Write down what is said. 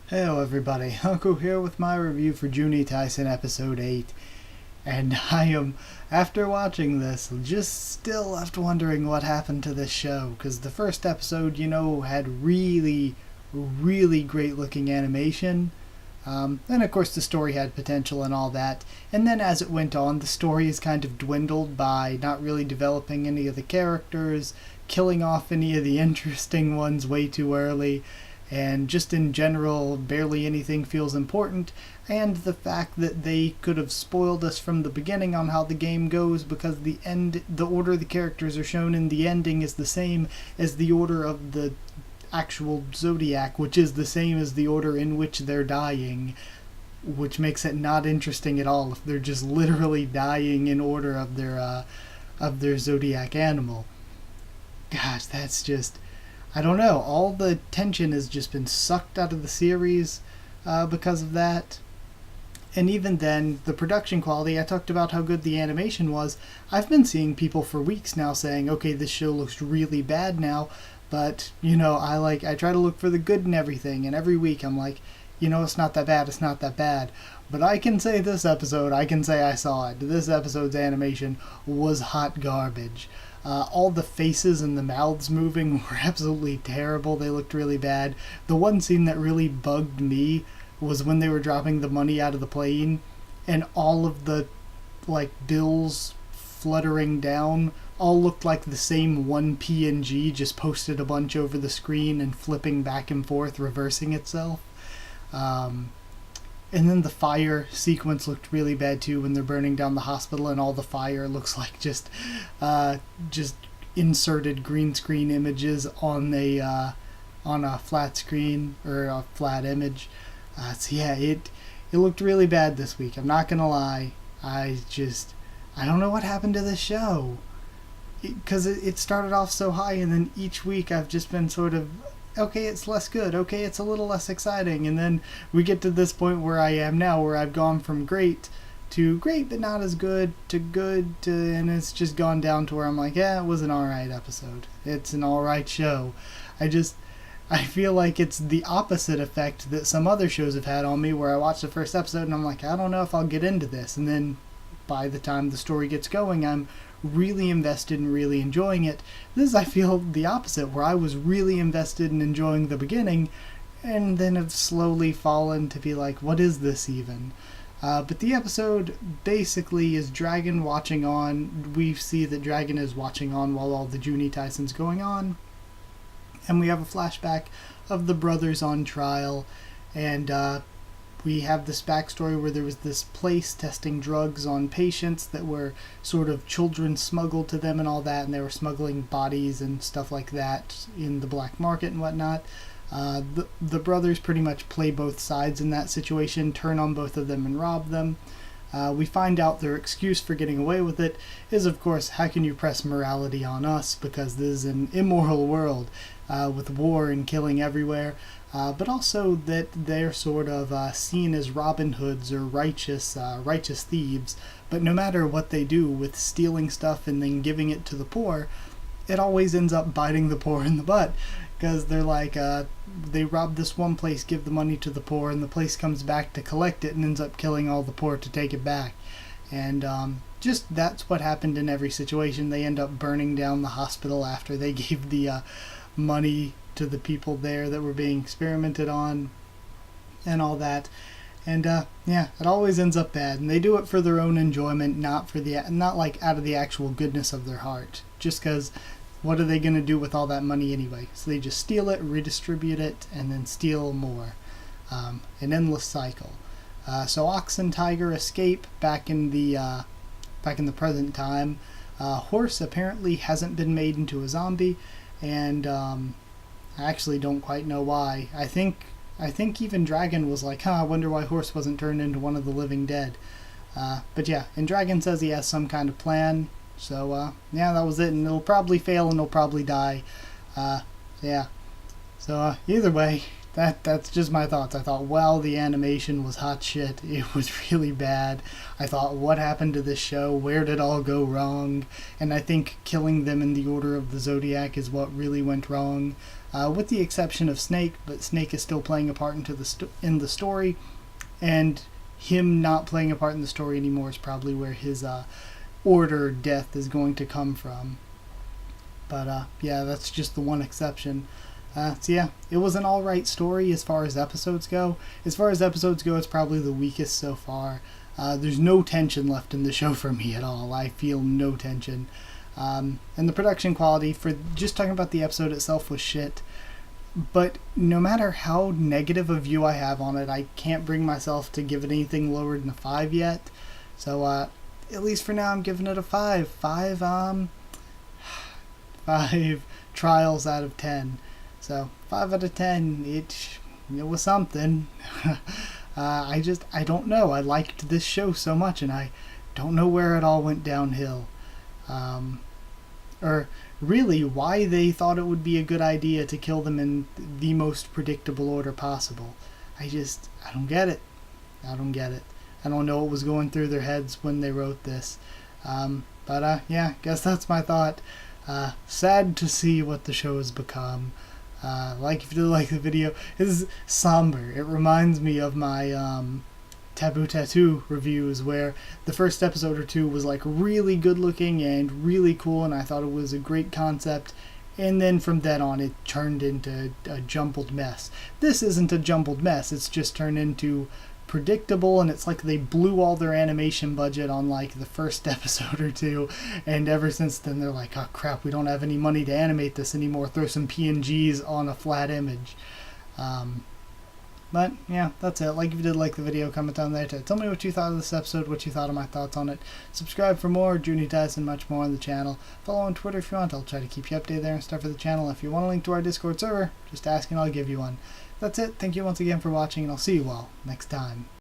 Hello everybody, Haku here with my review for Juuni Taisen episode 8. And after watching this, just still left wondering what happened to this show. Because the first episode, had really, really great looking animation. And of course the story had potential and all that. And then as it went on, the story is kind of dwindled by not really developing any of the characters, killing off any of the interesting ones way too early, and just in general, barely anything feels important, and the fact that they could have spoiled us from the beginning on how the game goes because the order the characters are shown in the ending is the same as the order of the actual zodiac, which is the same as the order in which they're dying, which makes it not interesting at all if they're just literally dying in order of their zodiac animal. Gosh, that's just, I don't know. All the tension has just been sucked out of the series because of that. And even then, the production quality, I talked about how good the animation was. I've been seeing people for weeks now saying, okay, this show looks really bad now, but, I try to look for the good in everything, and every week I'm like, it's not that bad, it's not that bad. But I can say I can say I saw it. This episode's animation was hot garbage. All the faces and the mouths moving were absolutely terrible. They looked really bad. The one scene that really bugged me was when they were dropping the money out of the plane and all of the bills fluttering down all looked like the same one PNG just posted a bunch over the screen and flipping back and forth, reversing itself. And then the fire sequence looked really bad too when they're burning down the hospital and all the fire looks like just inserted green screen images on a flat screen or a flat image. It looked really bad this week. I'm not gonna lie. I don't know what happened to this show. Because it started off so high and then each week I've just been sort of, okay, it's less good, okay, it's a little less exciting, and then we get to this point where I am now, where I've gone from great to great but not as good to good to, and it's just gone down to where I'm like, yeah, it was an alright episode. It's an alright show. I feel like it's the opposite effect that some other shows have had on me, where I watch the first episode and I'm like, I don't know if I'll get into this, and then by the time the story gets going, I'm really invested and really enjoying it. This, I feel, the opposite, where I was really invested in enjoying the beginning and then have slowly fallen to be like, what is this even? But the episode basically is Dragon watching on. We see that Dragon is watching on while all the Juuni Taisen's going on, and we have a flashback of the brothers on trial, and we have this backstory where there was this place testing drugs on patients that were sort of children smuggled to them and all that, and they were smuggling bodies and stuff like that in the black market and whatnot. The brothers pretty much play both sides in that situation, turn on both of them and rob them. We find out their excuse for getting away with it is, of course, how can you press morality on us, because this is an immoral world with war and killing everywhere. But also that they're sort of seen as Robin Hoods or righteous thieves. But no matter what they do with stealing stuff and then giving it to the poor, it always ends up biting the poor in the butt. Because they're like, they rob this one place, give the money to the poor, and the place comes back to collect it and ends up killing all the poor to take it back. And just that's what happened in every situation. They end up burning down the hospital after they gave the money to the people there that were being experimented on and all that. And it always ends up bad, and they do it for their own enjoyment, not like out of the actual goodness of their heart, just because what are they going to do with all that money anyway? So they just steal it, redistribute it, and then steal more. An endless cycle. So Ox and Tiger escape back in the present time. Horse apparently hasn't been made into a zombie, and I actually don't quite know why. I think even Dragon was like, I wonder why Horse wasn't turned into one of the living dead. But yeah, and Dragon says he has some kind of plan. So that was it, and it'll probably fail and it'll probably die. So either way, that's just my thoughts. I thought, wow, the animation was hot shit. It was really bad. I thought, what happened to this show? Where did it all go wrong? And I think killing them in the order of the Zodiac is what really went wrong. with the exception of Snake, but Snake is still playing a part in the story, and him not playing a part in the story anymore is probably where his order death is going to come from. But yeah, that's just the one exception. So yeah, it was an alright story as far as episodes go. As far as episodes go, it's probably the weakest so far. There's no tension left in the show for me at all. I feel no tension. And the production quality, for just talking about the episode itself, was shit. But no matter how negative a view I have on it, I can't bring myself to give it anything lower than a 5 yet. So at least for now, I'm giving it a 5. 5 trials out of 10. So 5 out of 10, it was something. I don't know. I liked this show so much, and I don't know where it all went downhill. Or really why they thought it would be a good idea to kill them in the most predictable order possible. I don't get it. I don't get it. I don't know what was going through their heads when they wrote this. But yeah, guess that's my thought. Sad to see what the show has become. If you did like the video, it is somber. It reminds me of my Taboo Tattoo reviews, where the first episode or two was like really good looking and really cool, and I thought it was a great concept, and then from then on it turned into a jumbled mess. This isn't a jumbled mess, it's just turned into predictable, and it's like they blew all their animation budget on like the first episode or two, and ever since then they're like, oh crap, we don't have any money to animate this anymore, throw some PNGs on a flat image. But yeah, that's it. If you did like the video, comment down there to tell me what you thought of this episode, what you thought of my thoughts on it. Subscribe for more Juuni Taisen, much more on the channel. Follow on Twitter if you want. I'll try to keep you updated there and stuff for the channel. If you want a link to our Discord server, just ask and I'll give you one. That's it. Thank you once again for watching, and I'll see you all next time.